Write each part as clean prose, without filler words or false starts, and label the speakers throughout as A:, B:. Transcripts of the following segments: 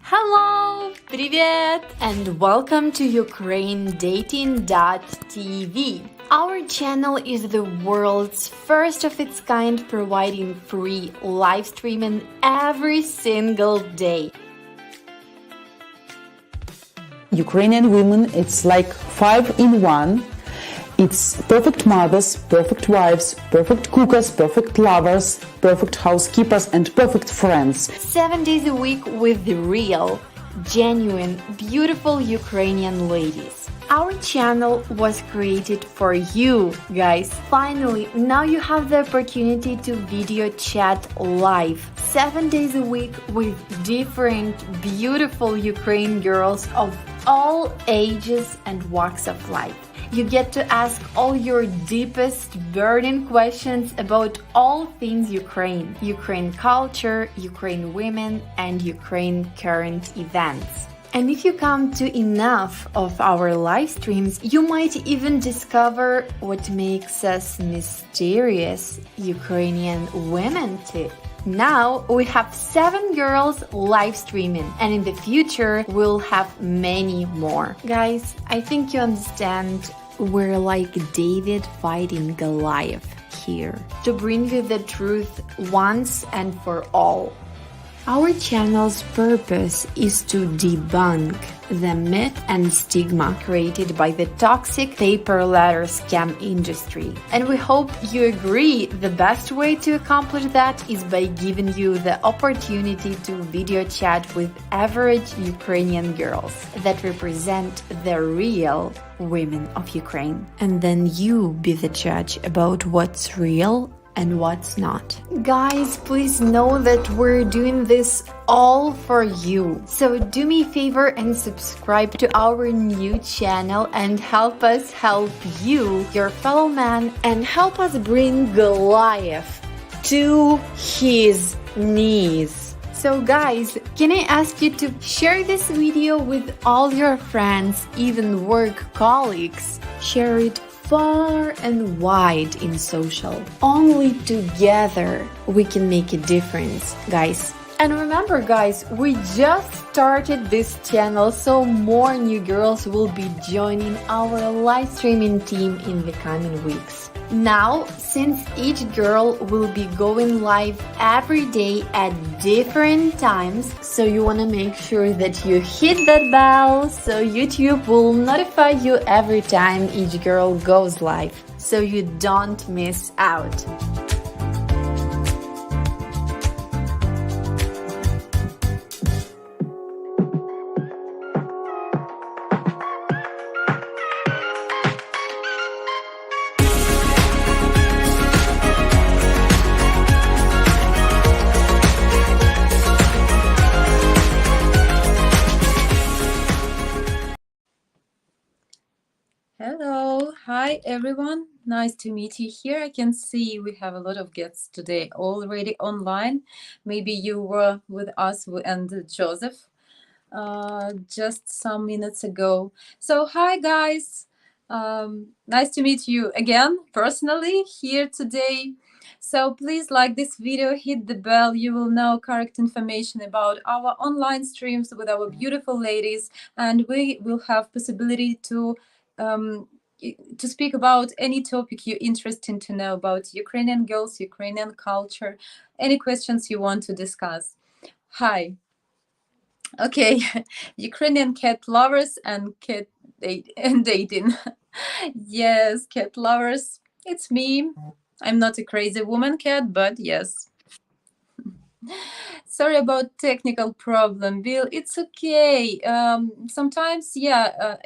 A: Hello, привет, and welcome to UkraineDating.tv. Our channel is the world's first of its kind, providing free live streaming every single day.
B: Ukrainian women, it's like 5 in 1. It's perfect mothers, perfect wives, perfect cookers, perfect lovers, perfect housekeepers, and perfect friends.
A: 7 days a week with the real, genuine, beautiful Ukrainian ladies. Our channel was created for you, guys. Finally, now you have the opportunity to video chat live 7 days a week with different, beautiful Ukrainian girls of all ages and walks of life. You get to ask all your deepest burning questions about all things Ukraine, Ukraine culture, Ukraine women, and Ukraine current events. And if you come to enough of our live streams, you might even discover what makes us mysterious Ukrainian women too. Now we have 7 girls live streaming, and in the future we'll have many more. Guys, I think you understand we're like David fighting Goliath here to bring you the truth once and for all. Our channel's purpose is to debunk the myth and stigma created by the toxic paper letter scam industry. And we hope you agree the best way to accomplish that is by giving you the opportunity to video chat with average Ukrainian girls that represent the real women of Ukraine. And then you be the judge about what's real and what's not. Guys, please know that we're doing this all for you. So do me a favor and subscribe to our new channel and help us help you, your fellow man, and help us bring Goliath to his knees. So guys, can I ask you to share this video with all your friends, even work colleagues? Share it far and wide in social. Only together we can make a difference, guys. And remember, guys, we just started this channel, so more new girls will be joining our live streaming team in the coming weeks. Now, since each girl will be going live every day at different times, so you want to make sure that you hit that bell so YouTube will notify you every time each girl goes live, so you don't miss out.
C: Hello, hi everyone. Nice to meet you here. I can see we have a lot of guests today already online. Maybe you were with us and Joseph just some minutes ago. So hi guys, nice to meet you again personally here today. So please like this video, hit the bell. You will know correct information about our online streams with our beautiful ladies, and we will have possibility to speak about any topic you're interested to know about Ukrainian girls, Ukrainian culture, any questions you want to discuss. Hi. Okay, Ukrainian cat lovers and dating. Yes, cat lovers. It's me. I'm not a crazy woman cat, but yes. Sorry about technical problem, Bill. It's okay. Sometimes, yeah,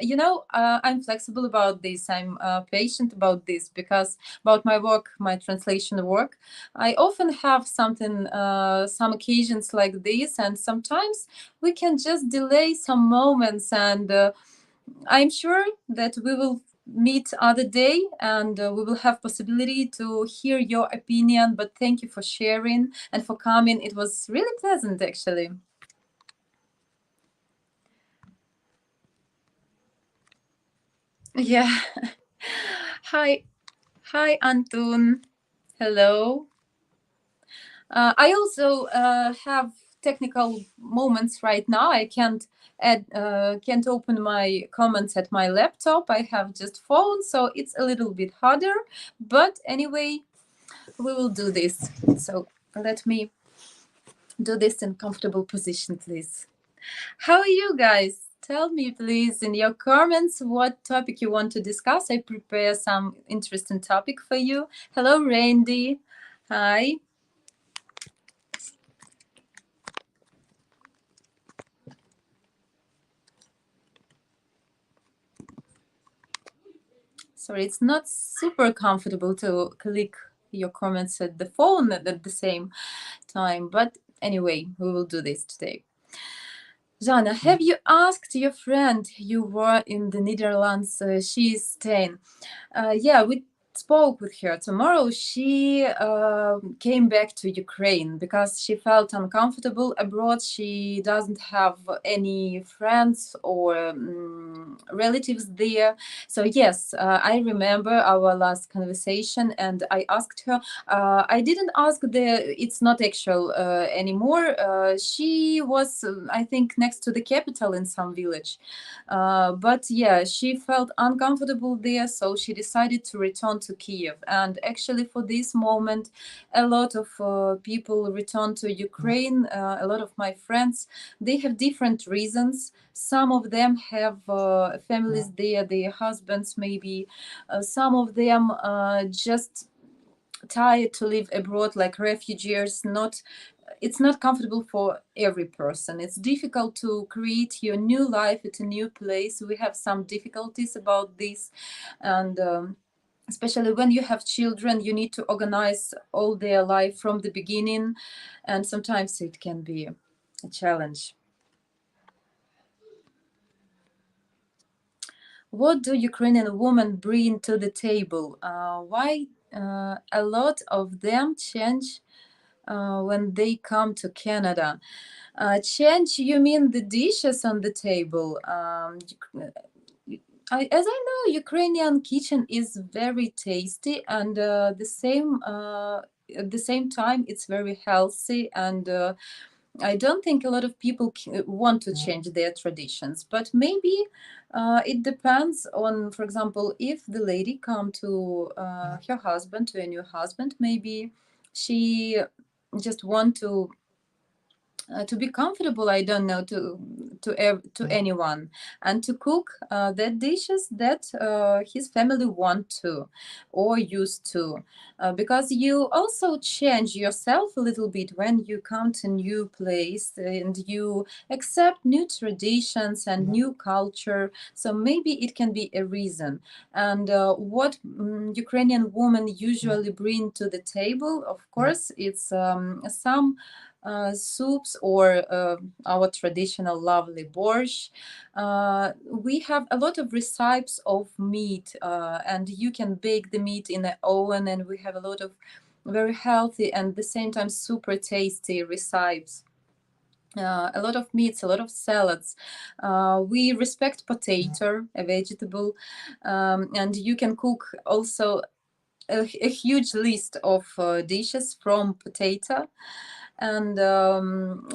C: I'm flexible about this. I'm patient about this because about my work, my translation work, I often have something, some occasions like this, and sometimes we can just delay some moments, and I'm sure that we will meet other day, and we will have possibility to hear your opinion. But thank you for sharing and for coming. It was really pleasant, actually. Yeah. Hi, Anton. Hello. I also have technical moments right now. I can't open my comments at my laptop. I have just phone, so it's a little bit harder. But anyway, we will do this. So let me do this in comfortable position, please. How are you guys? Tell me, please, in your comments what topic you want to discuss. I prepare some interesting topic for you. Hello, Randy. Hi. Sorry, it's not super comfortable to click your comments at the phone at the same time. But anyway, we will do this today. Zhanna, have you asked your friend you were in the Netherlands? She is staying. Yeah, we spoke with her. Tomorrow she came back to Ukraine because she felt uncomfortable abroad. She doesn't have any friends or relatives there. So yes, I remember our last conversation, and I asked her. I didn't ask it's not actual anymore. She was, I think, next to the capital in some village. But yeah, she felt uncomfortable there, so she decided to return to Kiev. And actually, for this moment, a lot of people return to Ukraine. A lot of my friends, they have different reasons. Some of them have families there, their husbands maybe. Some of them just tired to live abroad like refugees. It's not comfortable for every person. It's difficult to create your new life at a new place. We have some difficulties about this, and especially when you have children, you need to organize all their life from the beginning, and sometimes it can be a challenge. What do Ukrainian women bring to the table? Why a lot of them change when they come to Canada? Change, you mean the dishes on the table? As I know, Ukrainian kitchen is very tasty, and at the same time, it's very healthy, and I don't think a lot of people want to change their traditions, but maybe it depends on, for example, if the lady come to her husband, to a new husband, maybe she just want to be comfortable, I don't know, to anyone, and to cook the dishes that his family want to or used to, because you also change yourself a little bit when you come to new place and you accept new traditions and new culture. So maybe it can be a reason. And what Ukrainian women usually bring to the table, of course, it's some soups or our traditional lovely borscht. We have a lot of recipes of meat, and you can bake the meat in the oven, and we have a lot of very healthy and at the same time super tasty recipes. A lot of meats, a lot of salads. We respect potato, a vegetable, and you can cook also a huge list of dishes from potato and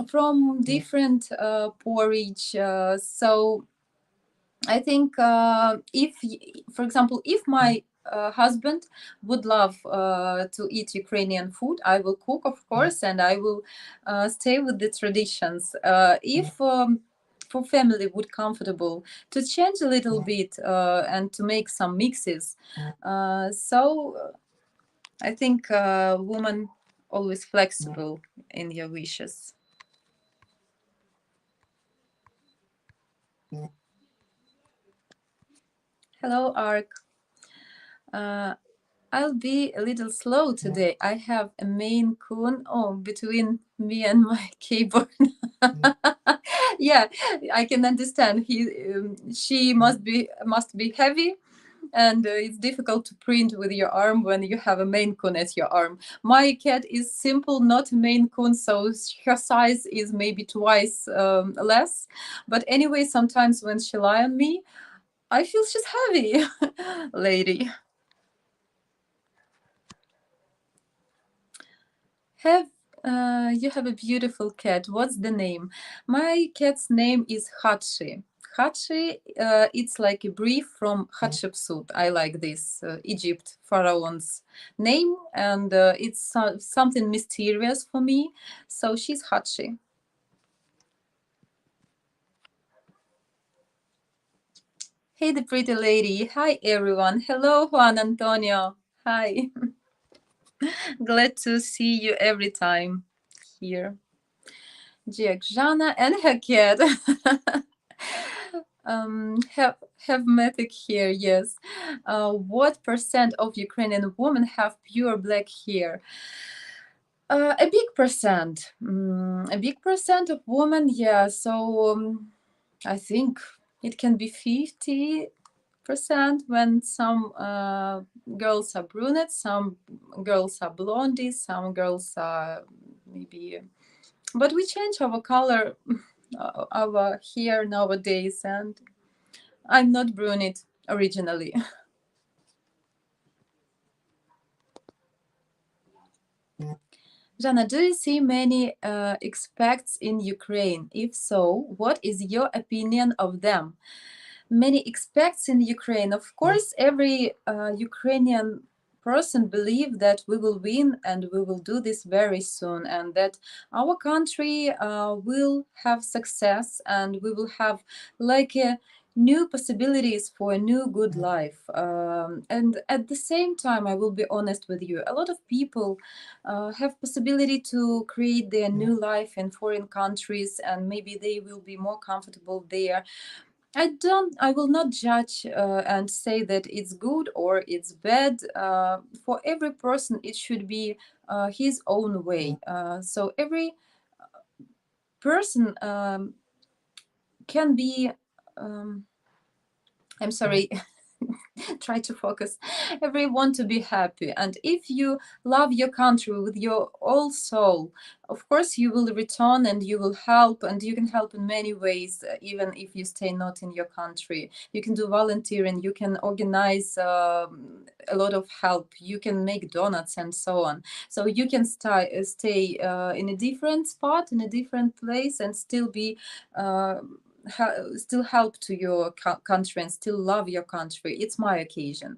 C: from different porridge. So I think for example, if my husband would love to eat Ukrainian food, I will cook, of course, and I will stay with the traditions. If for family would comfortable to change a little bit and to make some mixes. So I think woman always flexible in your wishes. Hello, Ark. I'll be a little slow today. I have a Maine Coon between me and my keyboard. Yeah, I can understand. She must be heavy, and it's difficult to print with your arm when you have a Maine Coon at your arm. My cat is simple, not a Maine Coon, so her size is maybe twice less. But anyway, sometimes when she lie on me, I feel she's heavy, lady. Have You have a beautiful cat. What's the name? My cat's name is Hatshi. Hatshi, it's like a brief from Hatshepsut. I like this Egypt pharaoh's name, and it's something mysterious for me. So she's Hatshi. Hey, the pretty lady. Hi, everyone. Hello, Juan Antonio. Hi. Glad to see you every time here. Jack, Zhanna, and her cat. Have Matic here, yes. What percent of Ukrainian women have pure black hair? A big percent. A big percent of women, yeah. So I think it can be 50% when some girls are brunettes, some girls are blondies, some girls are maybe. But we change our color, our hair nowadays, and I'm not brunette originally. Zhanna, do you see many expats in Ukraine? If so, what is your opinion of them? Many expats in Ukraine. Of course, every Ukrainian person believe that we will win and we will do this very soon, and that our country will have success and we will have like a new possibilities for a new good life. And at the same time, I will be honest with you, a lot of people have possibility to create their new life in foreign countries, and maybe they will be more comfortable there. I will not judge and say that it's good or it's bad. For every person, it should be his own way. So every person can be, I'm sorry, try to focus. Everyone to be happy. And if you love your country with your whole soul, of course you will return and you will help, and you can help in many ways, even if you stay not in your country. You can do volunteering, you can organize a lot of help, you can make donuts and so on. So you can stay in a different spot, in a different place, and still be still help to your country and still love your country. It's my occasion.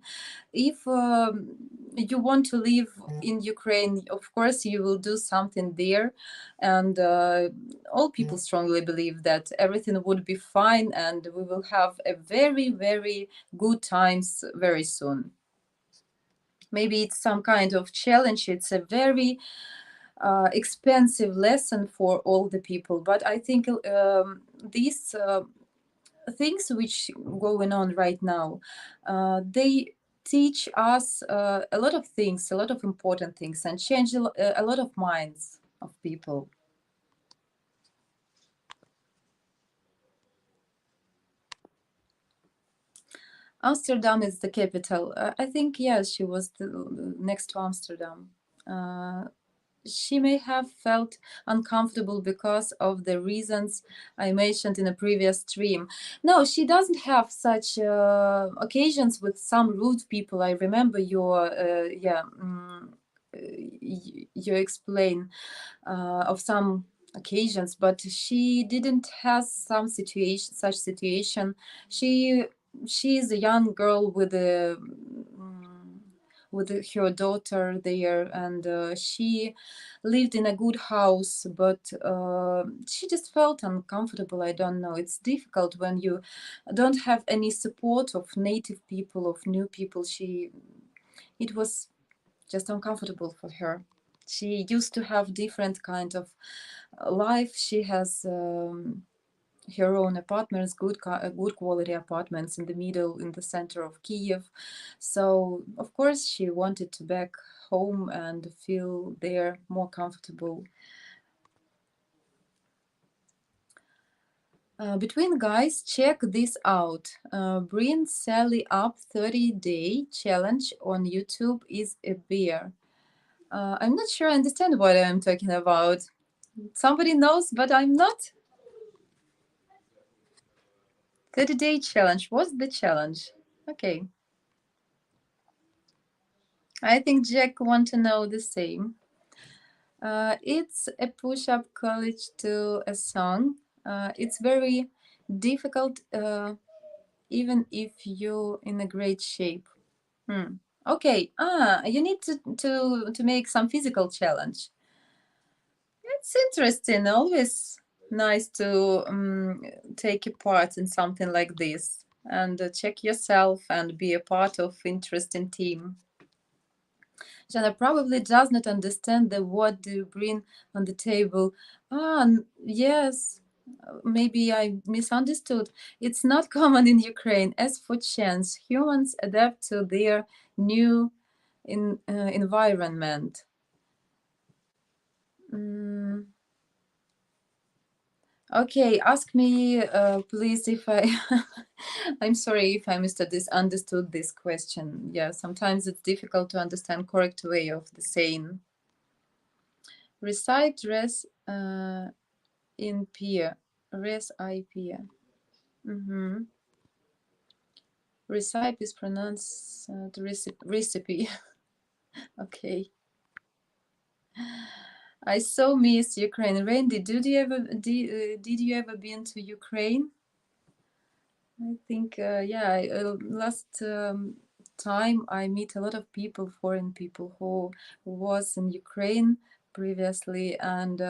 C: If you want to live in Ukraine, of course you will do something there, and all people strongly believe that everything would be fine and we will have a very, very good times very soon. Maybe it's some kind of challenge, it's a very expensive lesson for all the people, but I think these things which going on right now, they teach us a lot of things, a lot of important things, and change a lot of minds of people. Amsterdam is the capital. I think, yes, she was next to Amsterdam. She may have felt uncomfortable because of the reasons I mentioned in a previous stream. No, she doesn't have such occasions with some rude people. I remember your, you explain of some occasions, but she didn't have some situation, such situation. She is a young girl with a with her daughter there, and she lived in a good house, but she just felt uncomfortable. I don't know, it's difficult when you don't have any support of native people, of new people. It was just uncomfortable for her. She used to have different kind of life. She has her own apartments, good quality apartments in the middle, in the center of Kiev. So of course she wanted to back home and feel there more comfortable. Between guys, check this out. Bring Sally up 30-day challenge on YouTube is a bear. I'm not sure I understand what I'm talking about. Somebody knows, but I'm not. 30-day challenge. What's the challenge? Okay. I think Jack want to know the same. It's a push-up college to a song. It's very difficult, even if you're in a great shape. Okay. You need to make some physical challenge. It's interesting. Always nice to take a part in something like this and check yourself and be a part of interesting team. Zhanna probably does not understand the what do you bring on the table. Yes, maybe I misunderstood. It's not common in Ukraine. As for chance, humans adapt to their new environment. Okay, ask me, please, if I. I'm sorry if I misunderstood this question. Yeah, sometimes it's difficult to understand correct way of the saying. Recite res in peer. Res I peer. Recipe is pronounced recipe. Okay. I so miss Ukraine. Randy, did you ever been to Ukraine? I think yeah. Last time I meet a lot of people, foreign people who was in Ukraine previously, and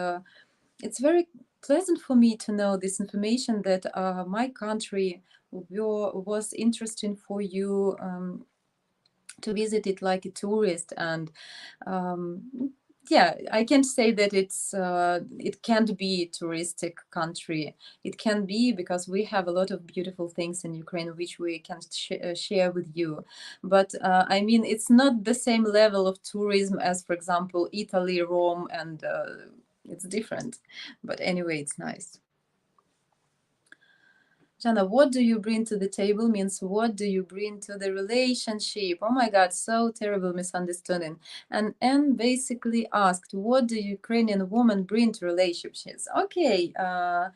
C: it's very pleasant for me to know this information that my country was interesting for you to visit it like a tourist. And yeah, I can say that it can't be a touristic country. It can be because we have a lot of beautiful things in Ukraine which we can share with you. But I mean, it's not the same level of tourism as, for example, Italy, Rome, and it's different. But anyway, it's nice. Zhanna, what do you bring to the table means what do you bring to the relationship? Oh my God, so terrible misunderstanding. And Anne basically asked, what do Ukrainian women bring to relationships? Okay, yeah,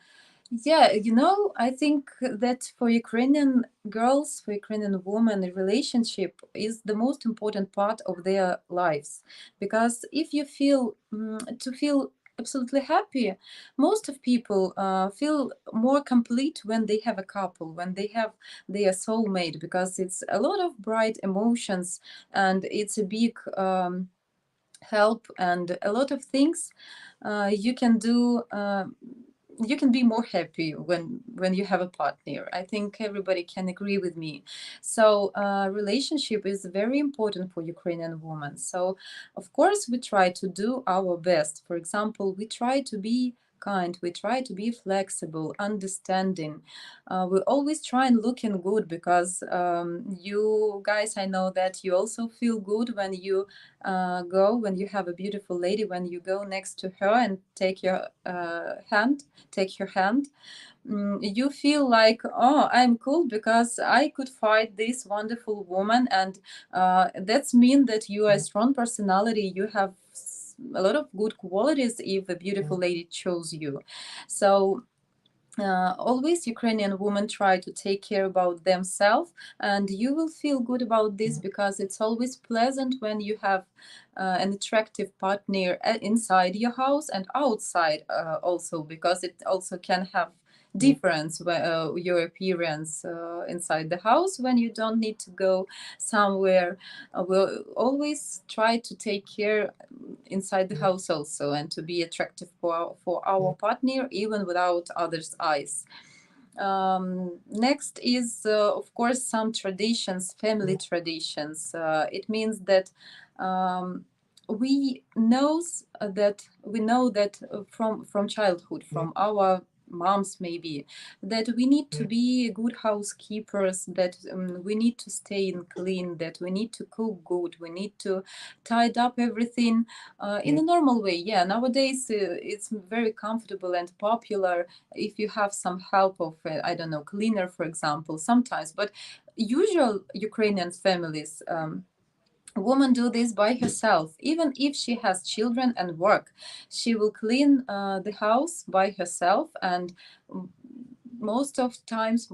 C: I think that for Ukrainian girls, for Ukrainian women, a relationship is the most important part of their lives. Because if you feel to feel absolutely happy, most of people feel more complete when they have a couple, when they have their soulmate, because it's a lot of bright emotions and it's a big help and a lot of things you can do. You can be more happy when you have a partner. I think everybody can agree with me. So relationship is very important for Ukrainian women. So of course we try to do our best. For example, we try to be kind, we try to be flexible, understanding. We always try and looking good, because you guys, I know that you also feel good when you when you have a beautiful lady, when you go next to her and take your hand, take her hand. You feel like, oh, I'm cool because I could fight this wonderful woman, and that's mean that you are a strong personality. You have a lot of good qualities if a beautiful lady chose you. So always Ukrainian women try to take care about themselves, and you will feel good about this, because it's always pleasant when you have an attractive partner inside your house and outside also, because it also can have difference your appearance inside the house when you don't need to go somewhere. We'll always try to take care inside the house also, and to be attractive for our partner even without others' eyes. Next is of course some traditions, family traditions. It means that we know that from childhood, from our moms maybe, that we need to be good housekeepers, that we need to stay in clean, that we need to cook good, we need to tidy up everything in a normal way. Yeah, nowadays it's very comfortable and popular if you have some help of I don't know, cleaner, for example, sometimes. But usual Ukrainian families, a woman do this by herself. Even if she has children and work, she will clean the house by herself. And most of times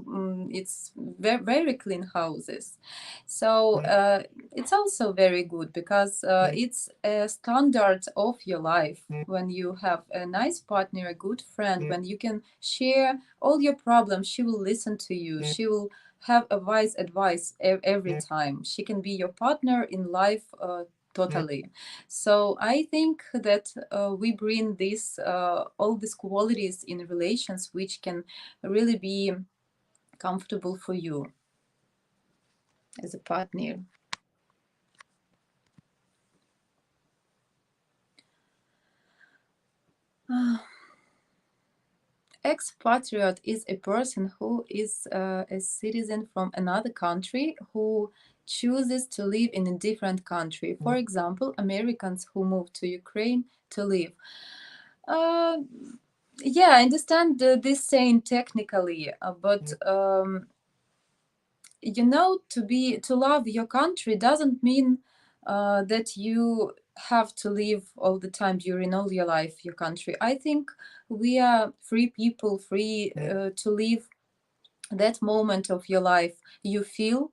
C: it's very, very clean houses. So it's also very good because it's a standard of your life when you have a nice partner, a good friend, when you can share all your problems. She will listen to you. She will have a wise advice every time. She can be your partner in life totally. So I think that we bring this all these qualities in relations which can really be comfortable for you as a partner. Expatriate is a person who is a citizen from another country who chooses to live in a different country. For example, Americans who move to Ukraine to live. Yeah, I understand this saying technically, but you know, to love your country doesn't mean that you have to live all the time during all your life your country. I think we are free people, free to live that moment of your life you feel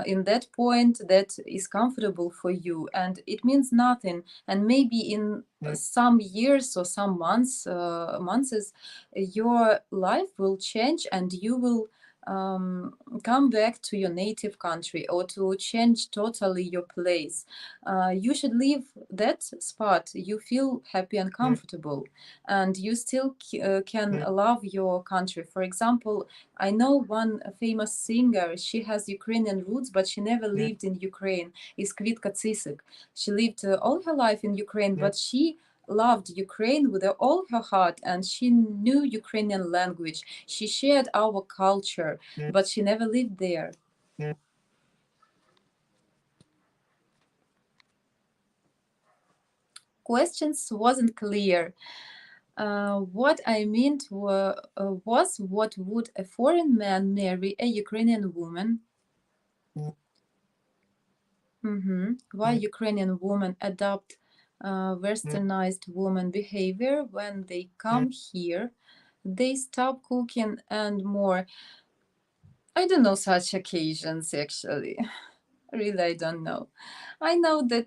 C: in that point that is comfortable for you, and it means nothing. And maybe in some years or some months your life will change and you will come back to your native country or to change totally your place. You should leave that spot you feel happy and comfortable, and you still can love your country. For example, I know one famous singer. She has Ukrainian roots, but she never lived in Ukraine. Is Kvitka Tsisik. She lived all her life in Ukraine, but she loved Ukraine with all her heart, and she knew Ukrainian language. She shared our culture, but she never lived there. Questions wasn't clear. What I meant was, what would a foreign man marry a Ukrainian woman? Why Ukrainian women adopt westernized woman behavior when they come here? They stop cooking and more. I don't know such occasions actually. Really, I don't know. I know that,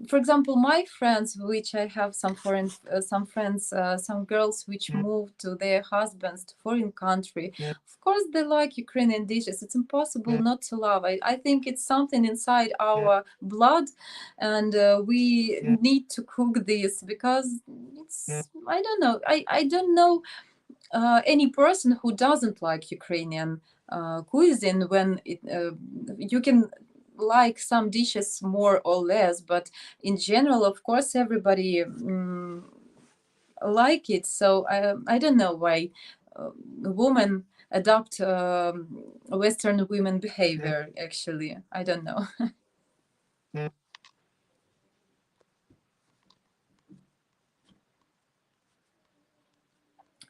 C: for example, my friends, which I have some foreign, some friends, some girls which moved to their husbands to foreign country. Of course, they like Ukrainian dishes. It's impossible not to love. I think it's something inside our blood, and we need to cook this because it's. I don't know. I don't know any person who doesn't like Ukrainian cuisine when you can like some dishes more or less, but in general, of course, everybody like it. So I don't know why women adopt Western women behavior. Actually, I don't know.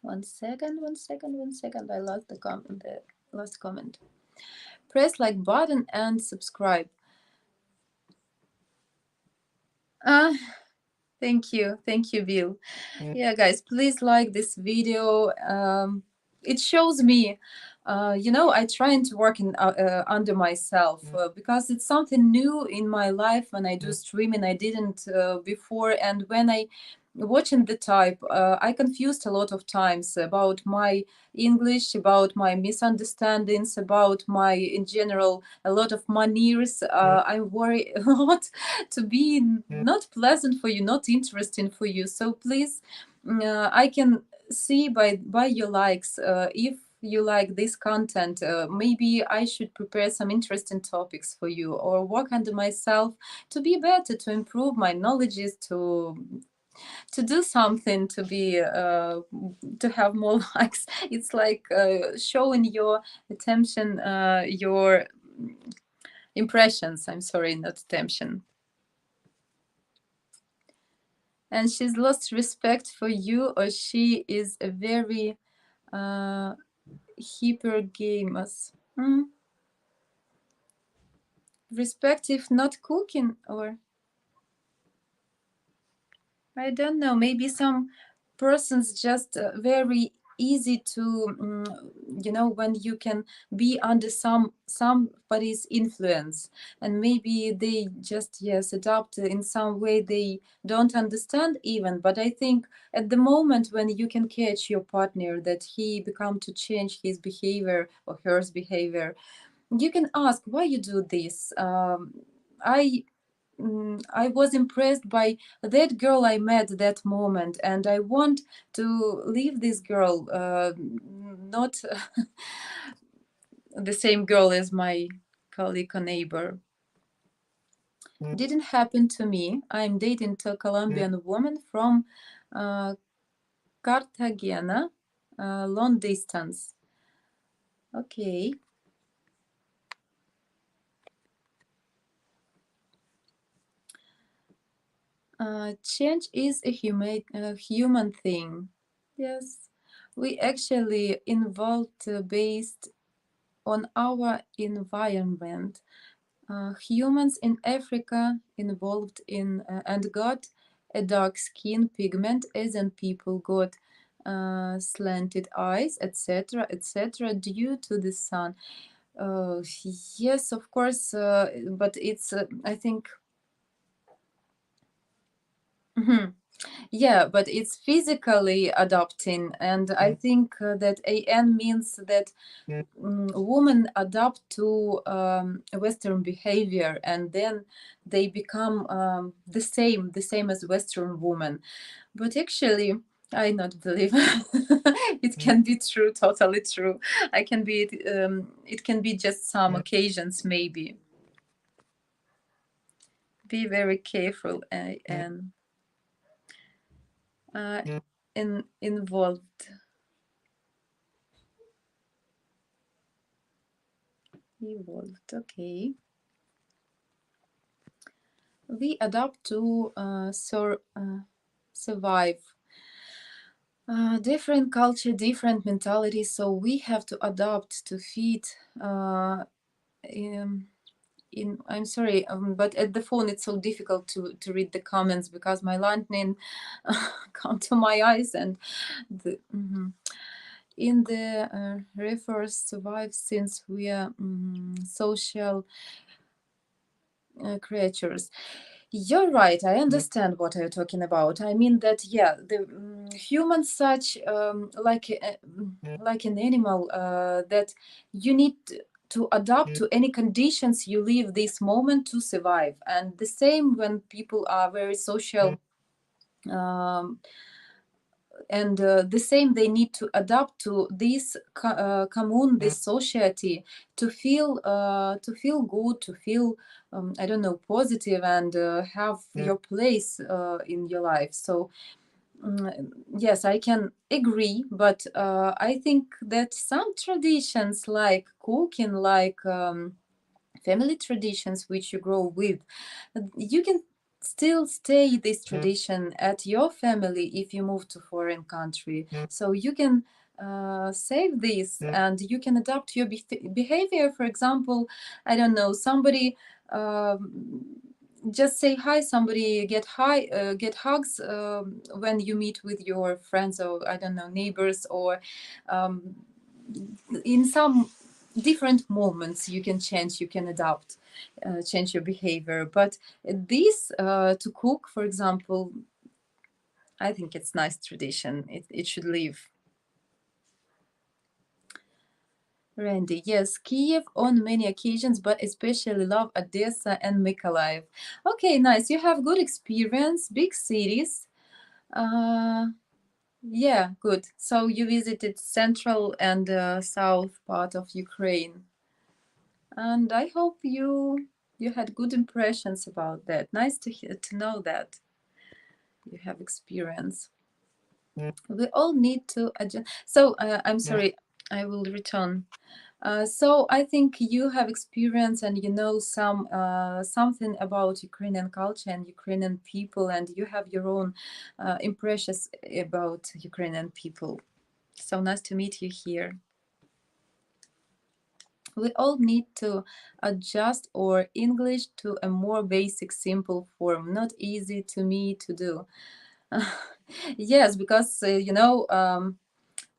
C: One second. I lost the last comment. Press like button and subscribe. Thank you, Bill. Yeah, guys, please like this video. It shows me, I trying to work under myself because it's something new in my life. When I do streaming, I didn't before, and when I watching the type, I confused a lot of times about my English, about my misunderstandings, about my, in general, a lot of manners. I worry a lot to be not pleasant for you, not interesting for you. So please, I can see by your likes if you like this content. Maybe I should prepare some interesting topics for you or work under myself to be better, to improve my knowledges, to do something, to be to have more likes. It's like showing your attention, your impressions. I'm sorry, not attention. And she's lost respect for you, or she is a very hypergamous. Respect if not cooking, or I don't know, maybe some persons just very easy to, you know, when you can be under somebody's influence, and maybe they just, yes, adopt in some way they don't understand even. But I think at the moment when you can catch your partner that he become to change his behavior or her behavior, you can ask why you do this. I was impressed by that girl I met that moment, and I want to leave this girl, not the same girl as my colleague or neighbor. Didn't happen to me. I'm dating a Colombian woman from Cartagena, long distance. Okay. Change is a human thing. Yes, we actually involved based on our environment. Humans in Africa involved in and got a dark skin pigment, Asian people got slanted eyes, etc., etc., due to the sun. Yes, of course, but it's, I think, mhm. Yeah, but it's physically adopting, and I think that AN means that women adapt to Western behavior, and then they become the same as Western women. But actually, I not believe it can be true, totally true. I can be, it can be just some occasions, maybe. Be very careful and involved. Evolved, okay. We adapt to survive. Different culture, different mentality, so we have to adapt to fit in I'm sorry, but at the phone it's so difficult to read the comments because my lightning come to my eyes, and the in the refers survive since we are social creatures. You're right. I understand what you're talking about. I mean that, yeah, the humans such like an animal that you need to adapt to any conditions you live this moment to survive. And the same when people are very social, um, and the same they need to adapt to this commune, this society, to feel good, to feel I don't know, positive, and have your place in your life. So yes, I can agree, but I think that some traditions like cooking, like family traditions which you grow with, you can still stay this tradition at your family if you move to foreign country. So you can save this, and you can adapt your behavior. For example, I don't know, somebody just say hi, somebody get hugs when you meet with your friends, or I don't know, neighbors, or in some different moments you can change, you can adapt, change your behavior. But this to cook, for example, I think it's nice tradition. It should live. Randy, yes, Kiev on many occasions, but especially love Odessa and Mykolaiv. Okay, nice. You have good experience, big cities. Yeah, good. So you visited central and south part of Ukraine, and I hope you had good impressions about that. Nice to know that you have experience. We all need to adjust. So I'm sorry, I will return. So I think you have experience, and you know something about Ukrainian culture and Ukrainian people, and you have your own impressions about Ukrainian people. So nice to meet you here. We all need to adjust our English to a more basic, simple form. Not easy to me to do. Yes, because you know,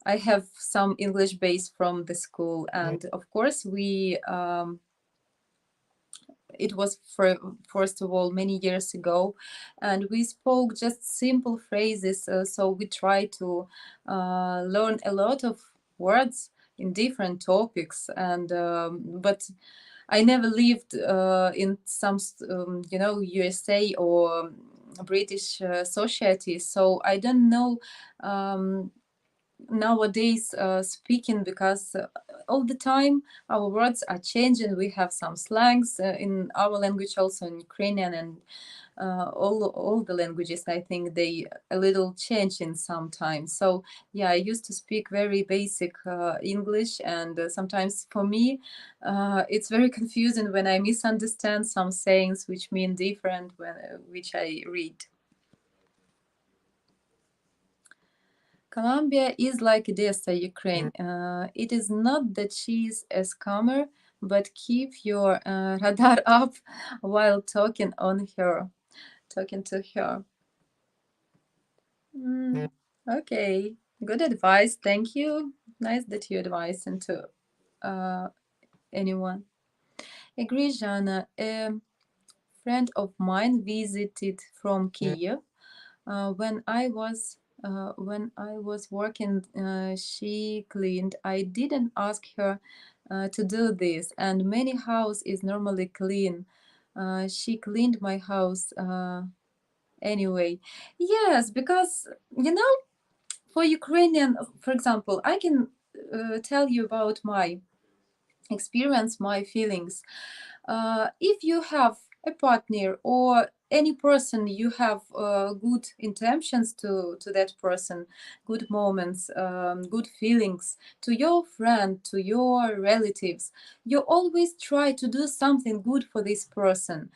C: I have some English base from the school, and of course we it was first of all many years ago, and we spoke just simple phrases. So we try to learn a lot of words in different topics, and but I never lived in some USA or British society, so I don't know nowadays speaking, because all the time our words are changing. We have some slangs in our language, also in Ukrainian, and all the languages, I think they a little changing sometimes. So yeah, I used to speak very basic English, and sometimes for me it's very confusing when I misunderstand some sayings which mean different when which I read. Colombia is like Odessa, Ukraine. It is not that she's a scammer, but keep your radar up while talking to her. Okay, good advice. Thank you. Nice that you advise into anyone. Agree, Zhanna. A friend of mine visited from Kiev. When I was working, she cleaned. I didn't ask her to do this, and many house is normally clean. She cleaned my house anyway. Yes, because for Ukrainian, for example, I can tell you about my experience, my feelings. If you have a partner or any person, you have good intentions to that person, good moments, good feelings to your friend, to your relatives, you always try to do something good for this person.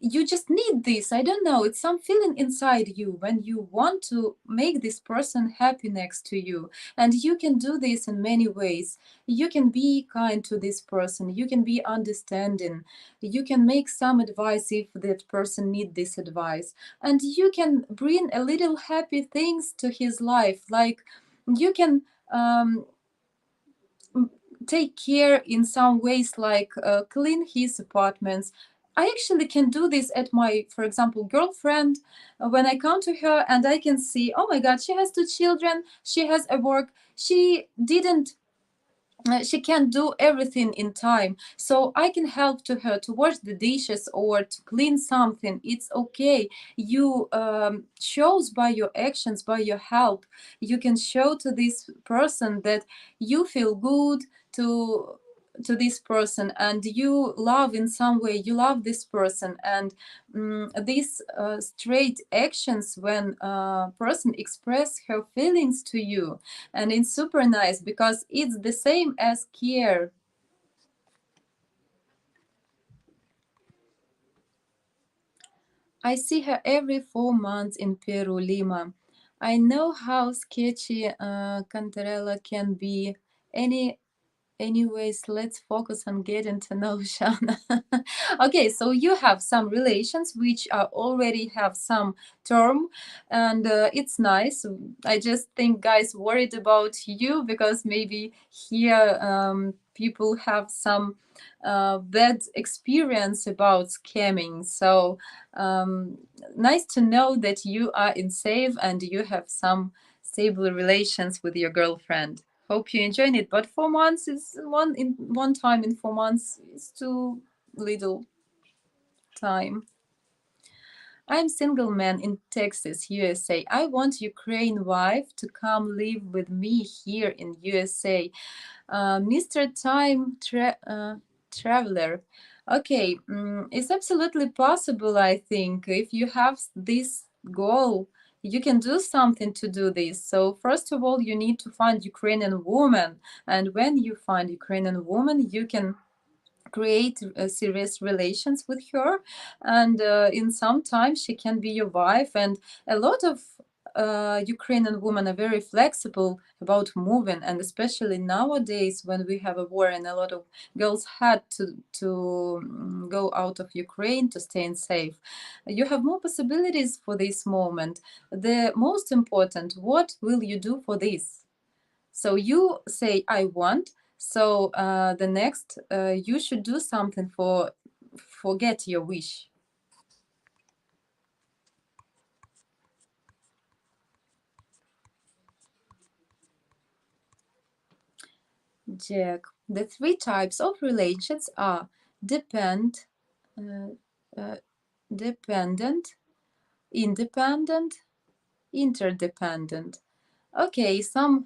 C: You just need this, I don't know, it's some feeling inside you when you want to make this person happy next to you. And you can do this in many ways. You can be kind to this person, you can be understanding, you can make some advice if that person need this advice, and you can bring a little happy things to his life, like you can take care in some ways, like clean his apartments. I actually can do this at my, for example, girlfriend. When I come to her and I can see, oh my God, she has 2 children, she has a work, she can't do everything in time, so I can help to her to wash the dishes or to clean something. It's okay. You shows by your actions, by your help, you can show to this person that you feel good to this person, and you love in some way, you love this person. And these straight actions, when a person express her feelings to you, and it's super nice because it's the same as care. I see her every 4 months in Peru, Lima. I know how sketchy Cantarella can be. Anyways, let's focus on getting to know Zhanna. Okay, so you have some relations which are already have some term, and it's nice. I just think guys worried about you because maybe here people have some bad experience about scamming. So nice to know that you are in safe and you have some stable relations with your girlfriend. Hope you enjoyed it, but 4 months is one time in 4 months is too little time. I'm single man in Texas, USA. I want Ukraine wife to come live with me here in USA. Mr. Traveler. Okay, it's absolutely possible, I think. If you have this goal, you can do something to do this. So first of all, you need to find Ukrainian woman. And when you find Ukrainian woman, you can create serious relations with her, and in some time she can be your wife. And a lot of Ukrainian women are very flexible about moving, and especially nowadays when we have a war and a lot of girls had to go out of Ukraine to stay in safe. You have more possibilities for this moment. The most important, what will you do for this? So you say I want, so the next you should do something for get your wish. Jack, the three types of relations are depend, uh, uh, dependent, independent, interdependent. Okay, some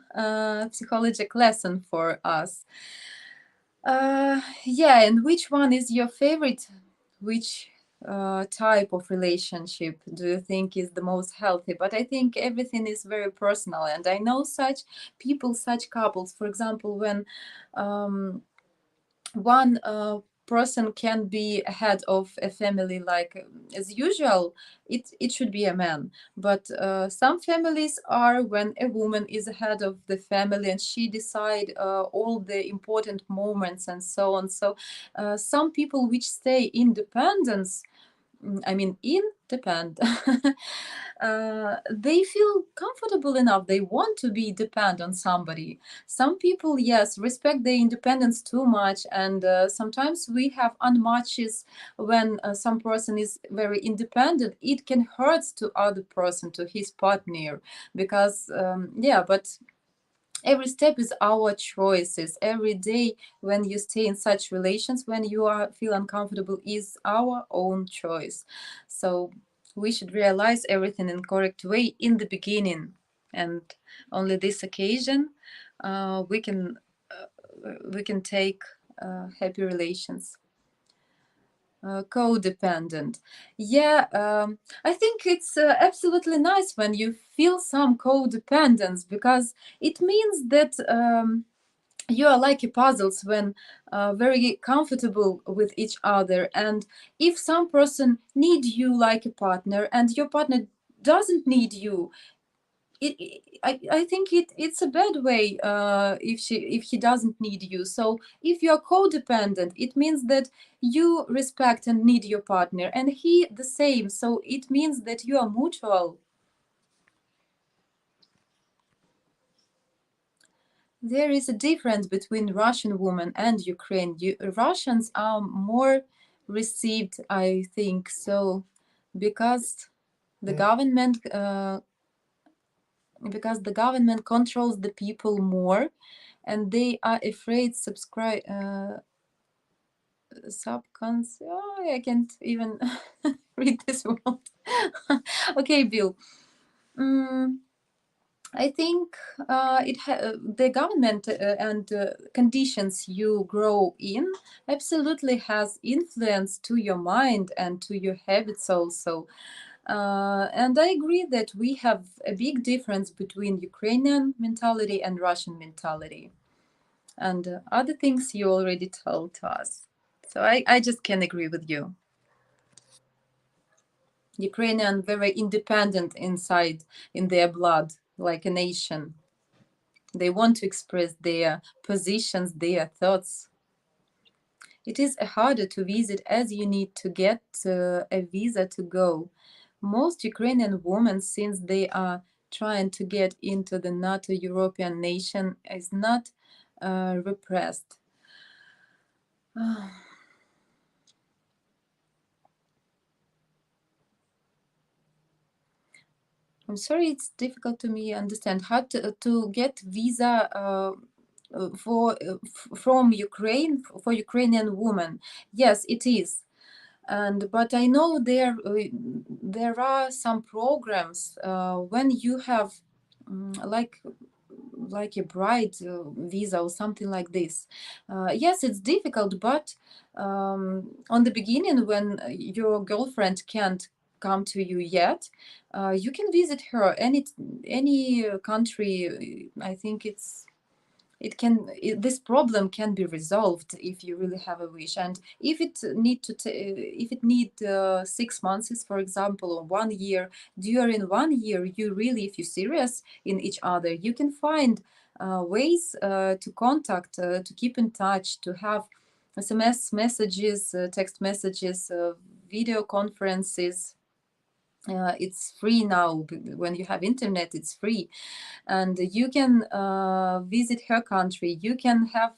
C: psychological lesson for us. Yeah, and which one is your favorite? Which type of relationship do you think is the most healthy? But I think everything is very personal, and I know such people, such couples. For example, when um, one person can be head of a family, like as usual, it should be a man. But some families are when a woman is the head of the family and she decide all the important moments and so on. So some people which stay independence, I mean, independent, they feel comfortable enough. They want to be dependent on somebody. Some people, yes, respect their independence too much, and sometimes we have unmatches when some person is very independent. It can hurt to other person, to his partner, because yeah, but every step is our choices. Every day when you stay in such relations, when you are feel uncomfortable, is our own choice. So we should realize everything in correct way in the beginning, and only this occasion we can take happy relations. Codependent. Yeah, I think it's absolutely nice when you feel some codependence, because it means that you are like a puzzles when very comfortable with each other. And if some person need you like a partner and your partner doesn't need you, I think it's a bad way if he doesn't need you. So if you are codependent, it means that you respect and need your partner, and he the same. So it means that you are mutual. There is a difference between Russian women and Ukraine. Russians are more received, I think, so because the government controls the people more, and they are afraid subscribe subcons. Oh, I can't even read this word. Okay, Bill. Mm, I think the government and conditions you grow in absolutely has influence to your mind and to your habits also. And I agree that we have a big difference between Ukrainian mentality and Russian mentality, and other things you already told us. So I just can agree with you. Ukrainian very independent inside in their blood, like a nation. They want to express their positions, their thoughts. It is harder to visit as you need to get a visa to go. Most Ukrainian women, since they are trying to get into the NATO European nation, is not repressed. I'm sorry, it's difficult to me understand how to get visa from Ukraine for Ukrainian women. Yes, it is, and but I know there are some programs when you have like a bride visa or something like this. Yes, it's difficult, but on the beginning, when your girlfriend can't come to you yet, you can visit her any country. I think this problem can be resolved if you really have a wish, and if it need 6 months, for example, or 1 year. During 1 year, you really, if you're serious in each other, you can find ways to contact, to keep in touch, to have SMS messages, text messages, video conferences, It's free now. When you have internet, it's free, and you can visit her country. You can have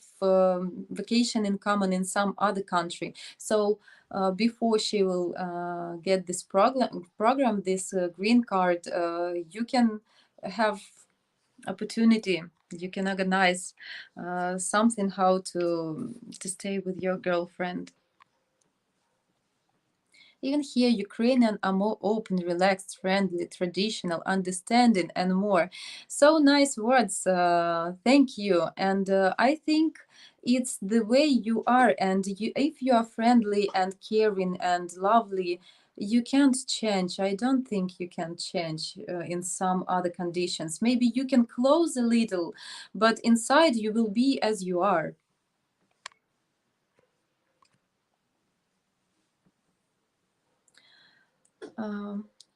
C: vacation in common in some other country. So before she will get this program, this green card, you can have opportunity. You can organize something how to stay with your girlfriend. Even here, Ukrainian are more open, relaxed, friendly, traditional, understanding, and more. So nice words. Thank you. And I think it's the way you are. And if you are friendly and caring and lovely, you can't change. I don't think you can change in some other conditions. Maybe you can close a little, but inside you will be as you are.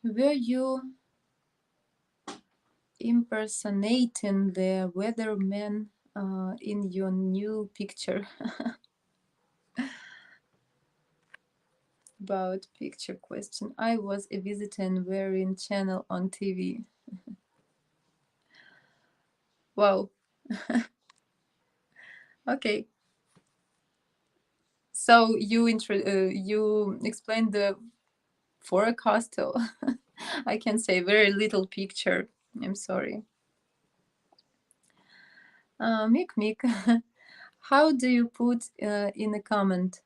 C: Were you impersonating the weatherman in your new picture? About picture question. I was a visitor and wearing channel on TV. Wow. Okay. So you you explained the forecast. I can say very little picture. I'm sorry. Mick, how do you put in a comment?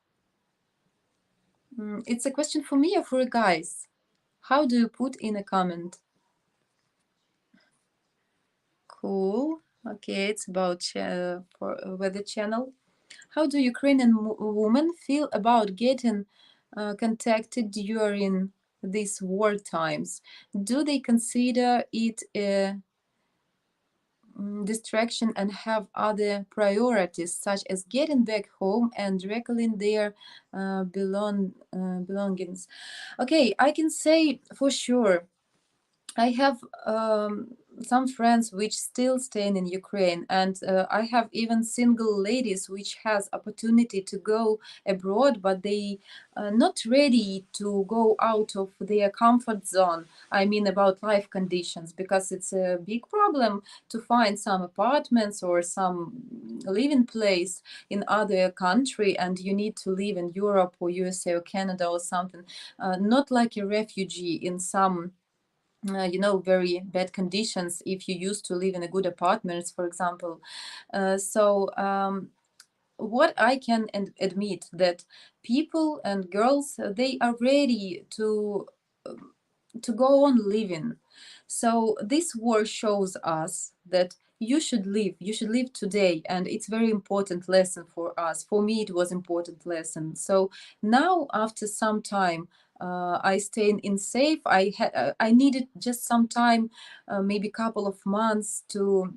C: It's a question for me or for guys? How do you put in a comment? Cool. Okay, it's about for weather channel. How do Ukrainian women feel about getting contacted during these war times? Do they consider it a distraction and have other priorities, such as getting back home and recalling their belongings? Okay, I can say for sure I have some friends which still staying in Ukraine, and I have even single ladies which has opportunity to go abroad, but they not ready to go out of their comfort zone. I mean about life conditions, because it's a big problem to find some apartments or some living place in other country, and you need to live in Europe or USA or Canada or something, not like a refugee in some very bad conditions if you used to live in a good apartments, for example. What I can admit that people and girls, they are ready to go on living. So this war shows us that you should live today, and it's very important lesson for us. For me, it was important lesson. So now, after some time, I stayed in safe. I needed just some time, maybe couple of months to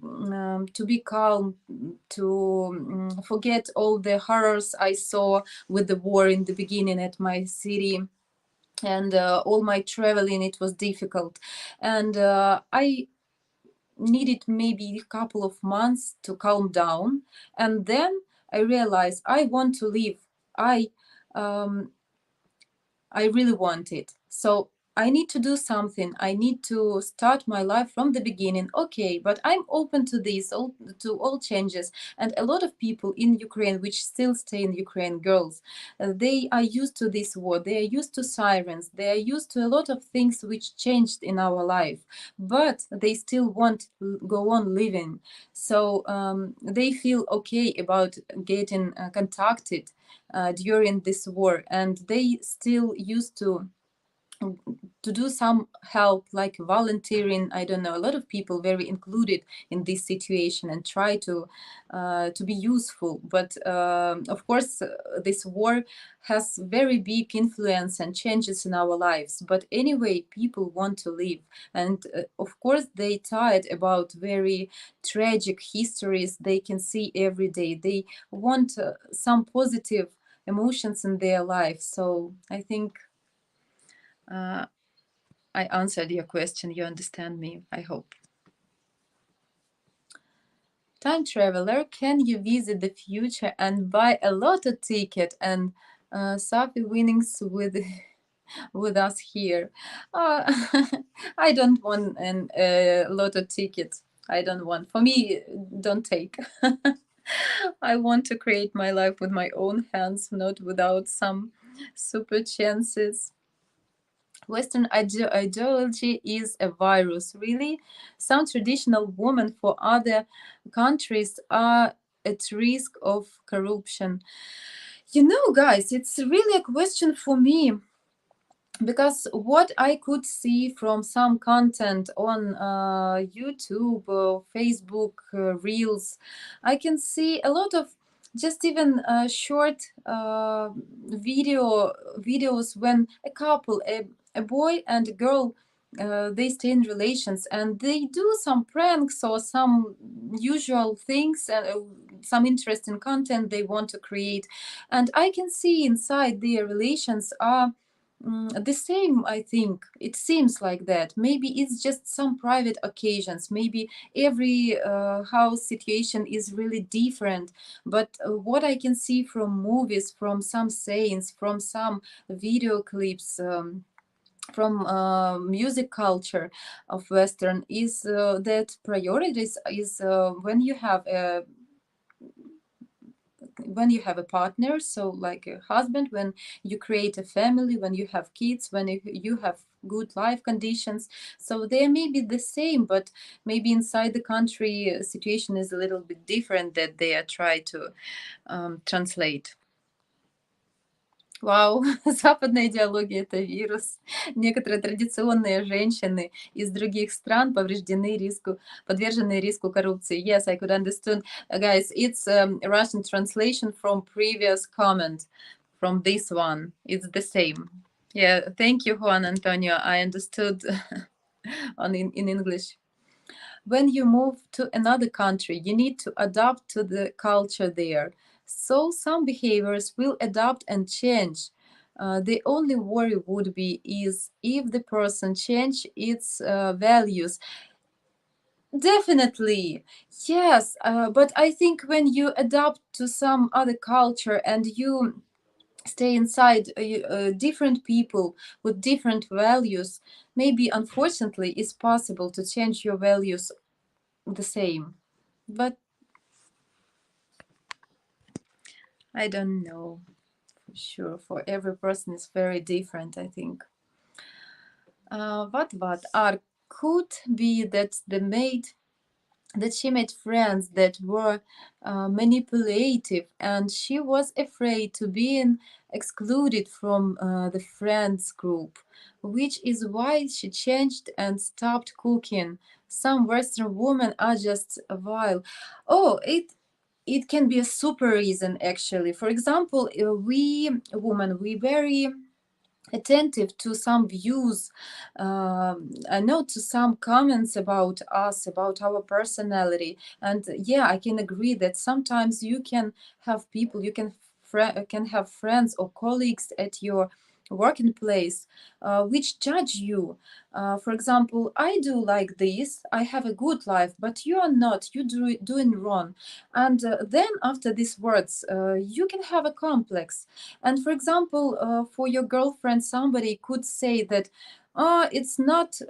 C: be calm, to forget all the horrors I saw with the war in the beginning at my city, and all my traveling, it was difficult, and I needed maybe a couple of months to calm down, and then I realized I want to live. Um, I really want it. So I need to do something. I need to start my life from the beginning. Okay, but I'm open to this, to all changes. And a lot of people in Ukraine, which still stay in Ukraine, girls, they are used to this war. They are used to sirens. They are used to a lot of things which changed in our life, but they still want to go on living. So they feel okay about getting contacted during this war, and they still used to do some help like volunteering. I don't know, a lot of people very included in this situation and try to be useful, but of course this war has very big influence and changes in our lives. But anyway, people want to live, and of course they tired about very tragic histories they can see every day. They want some positive emotions in their life. So I think I answered your question. You understand me, I hope. Time traveler, can you visit the future and buy a lotto ticket and Safi winnings with with us here. Uh, I don't want a lotto ticket. I don't want. For me, don't take. I want to create my life with my own hands, not without some super chances. Western ideology is a virus. Really, some traditional women for other countries are at risk of corruption. You know, guys, it's really a question for me, because what I could see from some content on YouTube or Facebook Reels, I can see a lot of just even short videos when a couple, a boy and a girl, they stay in relations and they do some pranks or some usual things, some interesting content they want to create, and I can see inside their relations are the same. I think it seems like that. Maybe it's just some private occasions. Maybe every house situation is really different. But what I can see from movies, from some sayings, from some video clips, from music culture of Western, is that priorities is when you have a partner, so like a husband, when you create a family, when you have kids, when you have good life conditions. So they may be the same, but maybe inside the country situation is a little bit different that they are trying to translate. Вау, западная идеология — это вирус. Некоторые традиционные женщины из других стран подвержены риску коррупции. Yes, I could understand. Guys, it's a Russian translation from previous comment, from this one. It's the same. Yeah, thank you, Juan Antonio. I understood in English. When you move to another country, you need to adapt to the culture there. So some behaviors will adapt and change. The only worry would be is if the person change its values. Definitely, yes. But I think when you adapt to some other culture and you stay inside different people with different values, maybe unfortunately it's possible to change your values the same. But I don't know for sure. For every person is very different, I think. What are could be that she made friends that were manipulative, and she was afraid to being excluded from the friends group, which is why she changed and stopped cooking. Some Western women are just vile. Oh, it can be a super reason, actually. For example, we women, we very attentive to some views, I know, to some comments about us, about our personality. And yeah, I can agree that sometimes you can have people, you can have friends or colleagues at your working place which judge you. For example, I do like this, I have a good life, but you are not, you doing wrong. And then after these words, you can have a complex. And for example, for your girlfriend, somebody could say that it's not,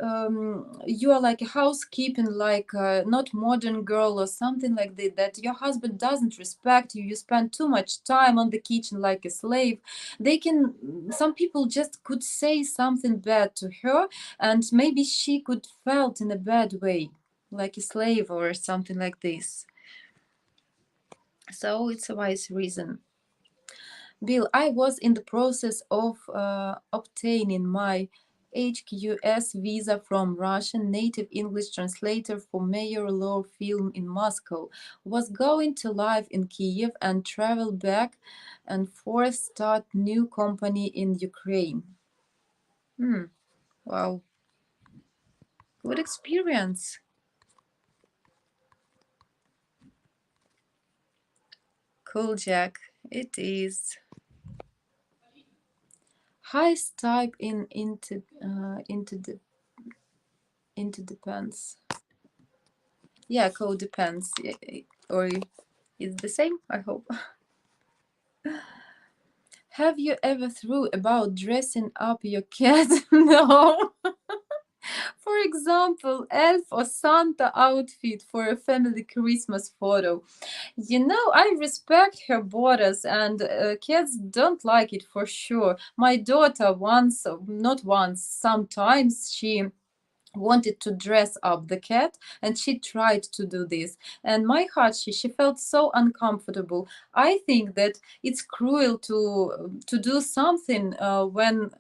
C: you are like a housekeeping, like not modern girl or something like that your husband doesn't respect you, you spend too much time on the kitchen like a slave. Some people just could say something bad to her, and maybe she could felt in a bad way, like a slave or something like this. So it's a wise reason. Bill, I was in the process of obtaining my HQS visa from Russian native English translator for major law film in Moscow. Was going to live in Kiev and travel back and forth, start new company in Ukraine. Wow. Good experience. Cool, Jack. It is. Highest type in interdependence. Yeah, codependence, or it's the same, I hope. Have you ever thought about dressing up your cat? No. For example, elf or Santa outfit for a family Christmas photo. You know, I respect her borders, and cats don't like it for sure. My daughter once, not once, sometimes she wanted to dress up the cat, and she tried to do this, and my heart, she felt so uncomfortable. I think that it's cruel to do something when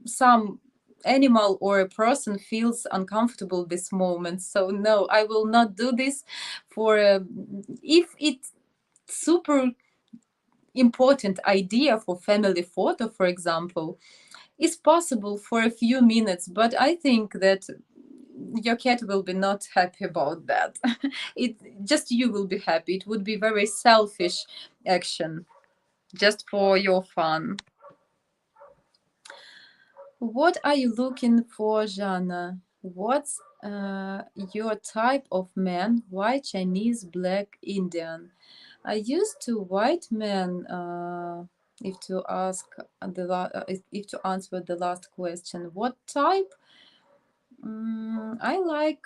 C: some animal or a person feels uncomfortable this moment. So no, I will not do this. For if it's super important idea for family photo, for example, it's possible for a few minutes, but I think that your cat will be not happy about that. It just, you will be happy. It would be very selfish action, just for your fun. What are you looking for, Zhanna? What's your type of man? White, Chinese, black, Indian? I used to white men. If to ask if to answer the last question, what type? I like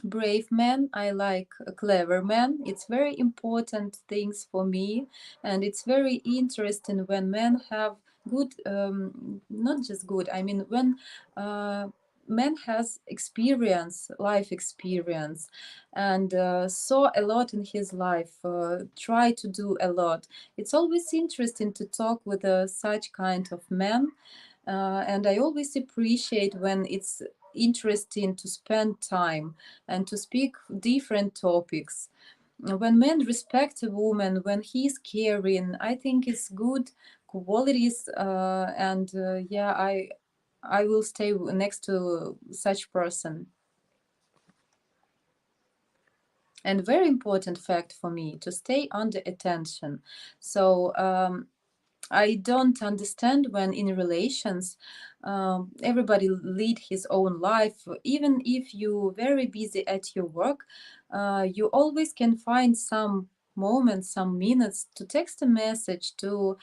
C: brave man. I like a clever man. It's very important things for me, and it's very interesting when men have good, not just good, I mean when man has experience, life experience, and saw a lot in his life, try to do a lot. It's always interesting to talk with such kind of men, and I always appreciate when it's interesting to spend time and to speak different topics. When men respect a woman, when he's caring, I think it's good qualities, and yeah, I will stay next to such person. And very important fact for me to stay under attention. So I don't understand when in relations everybody lead his own life. Even if you're very busy at your work, you always can find some moments, some minutes to text a message, to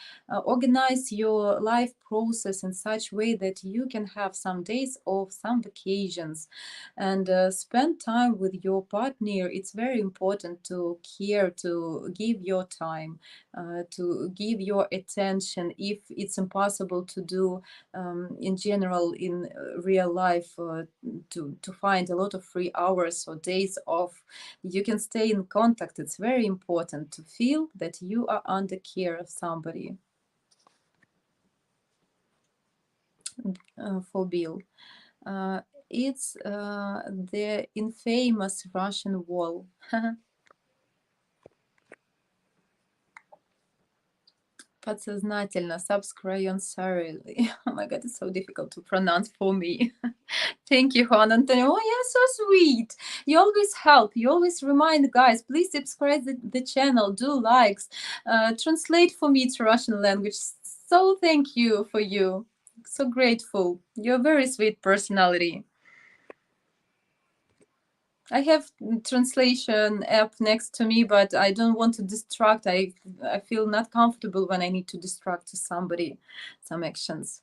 C: organize your life process in such way that you can have some days off, some vacations, and spend time with your partner. It's very important to care, to give your time, to give your attention. If it's impossible to do in general in real life, to find a lot of free hours or days off, you can stay in contact. It's very important to feel that you are under care of somebody. For Bill, it's the infamous Russian wall. Подсознательно, subconsciously. Oh my god, it's so difficult to pronounce for me. Thank you, Juan Antonio. Oh, yeah, so sweet. You always help. You always remind guys, please subscribe the channel, do likes, translate for me to Russian language. So thank you for you. So grateful. You're a very sweet personality. I have translation app next to me, but I don't want to distract. I feel not comfortable when I need to distract to somebody, some actions.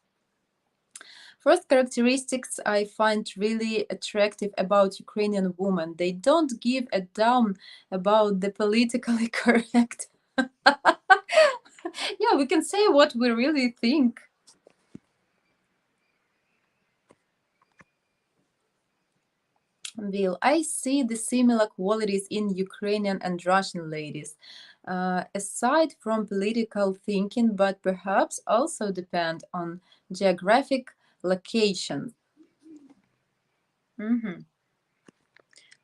C: First characteristics I find really attractive about Ukrainian women. They don't give a damn about the politically correct. Yeah, we can say what we really think. Bill, I see the similar qualities in Ukrainian and Russian ladies, aside from political thinking, but perhaps also depend on geographic location.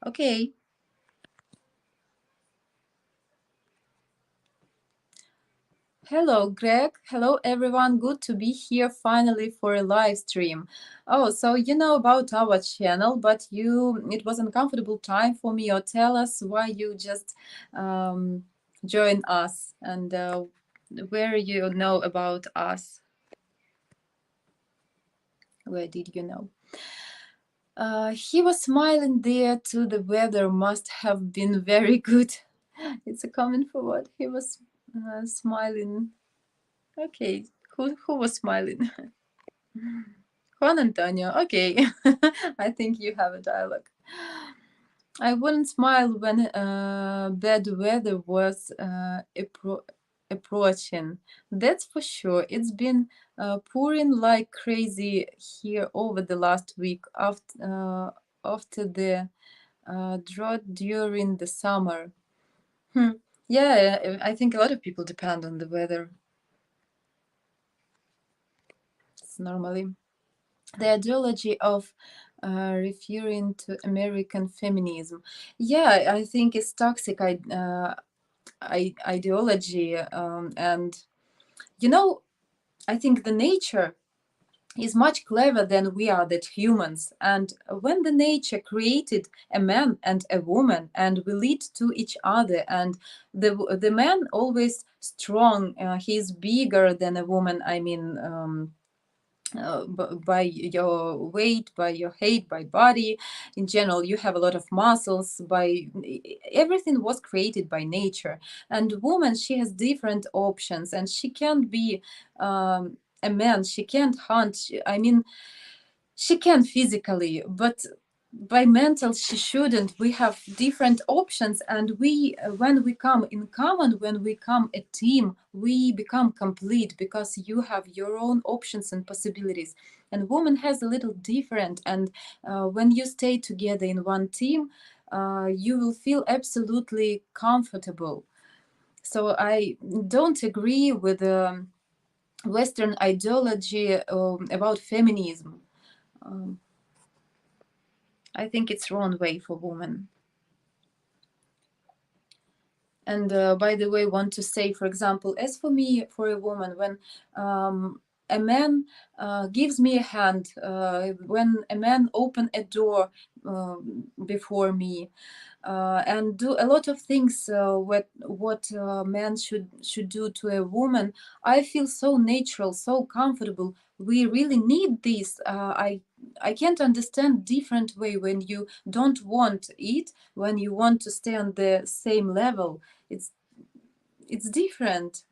C: Okay. Hello, Greg. Hello, everyone. Good to be here finally for a live stream. Oh, so you know about our channel, but it was uncomfortable time for me. Or tell us why you just join us, and where you know about us. Where did you know? He was smiling there too. The weather must have been very good. It's a comment for what he was smiling. Okay, who was smiling? Juan Antonio. Okay, I think you have a dialogue. I wouldn't smile when bad weather was approaching. That's for sure. It's been pouring like crazy here over the last week after the drought during the summer. Yeah, I think a lot of people depend on the weather. It's normally the ideology of referring to American feminism. Yeah, I think it's toxic ideology, and you know, I think the nature is much clever than we are, that humans. And when the nature created a man and a woman, and we lead to each other, and the man always strong, he's bigger than a woman. I mean. By your weight, by your height, by body in general, you have a lot of muscles. By everything was created by nature, and woman, she has different options, and she can't be a man. She can't hunt. I mean, she can physically, but by mental she shouldn't. We have different options, and we when we come in common, when we come a team, we become complete, because you have your own options and possibilities, and woman has a little different. And when you stay together in one team, you will feel absolutely comfortable. So I don't agree with Western ideology about feminism. um, I think it's wrong way for women. And by the way, want to say, for example, as for me, for a woman, when a man gives me a hand, when a man open a door before me, and do a lot of things what man should do to a woman, I feel so natural, so comfortable. We really need this. I can't understand different way when you don't want it, when you want to stay on the same level. It's it's different.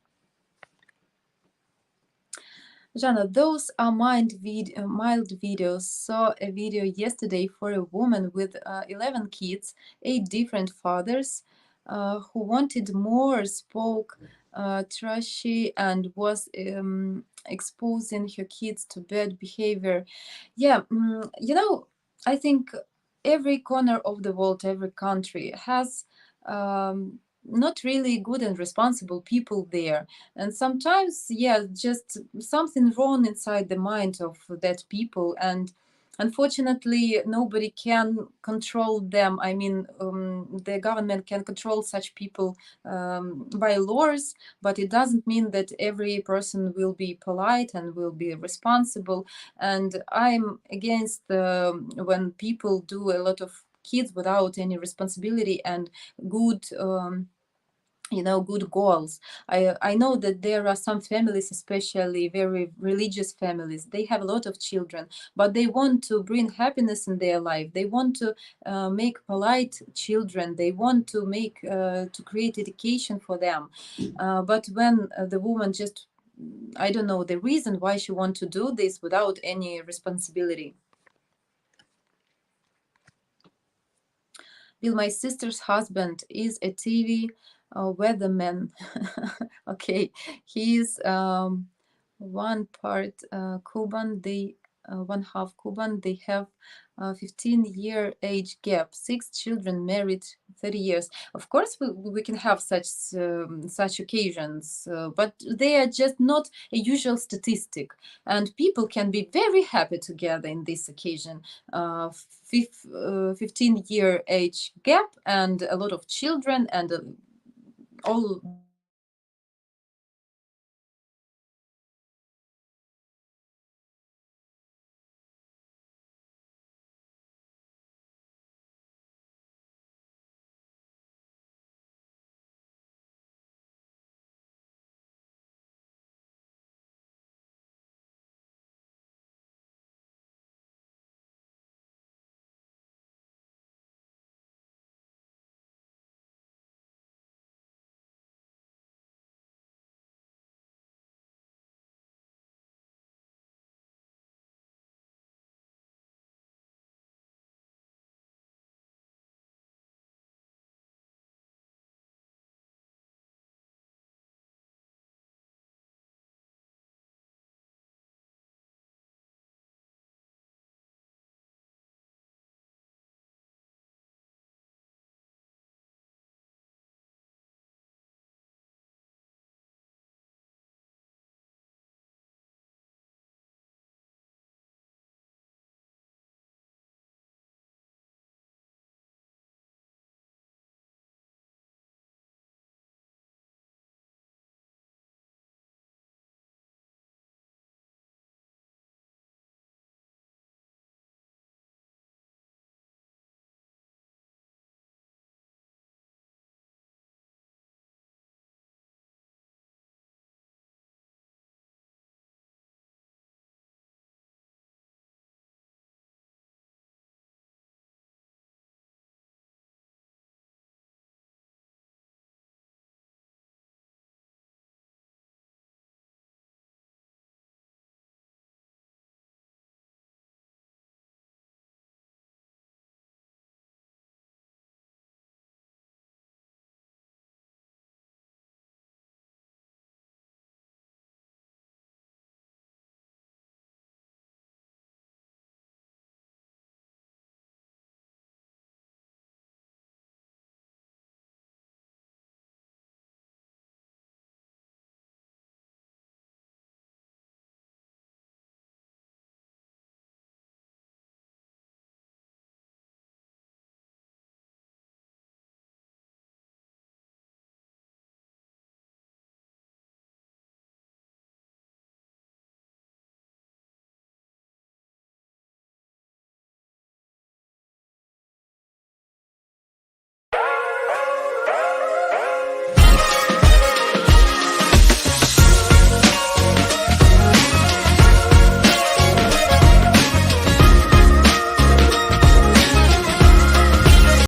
C: Zhanna, those are mild videos. Saw a video yesterday for a woman with 11 kids, 8 different fathers, who wanted more, spoke trashy, and was exposing her kids to bad behavior. Yeah, I think every corner of the world, every country has not really good and responsible people there. And sometimes, yeah, just something wrong inside the mind of that people. And unfortunately, nobody can control them. I mean, the government can control such people by laws, but it doesn't mean that every person will be polite and will be responsible. And I'm against when people do a lot of kids without any responsibility and good good goals. I know that there are some families, especially very religious families, they have a lot of children, but they want to bring happiness in their life. They want to make polite children. They want to make to create education for them. But when the woman just, I don't know the reason why she want to do this without any responsibility. Bill, my sister's husband is a TV weatherman. Okay, he's one part Cuban. They one half Cuban. They have 15-year age gap. 6 children, married 30 years. Of course, we can have such occasions, but they are just not a usual statistic. And people can be very happy together in this occasion. 15-year age gap and a lot of children and all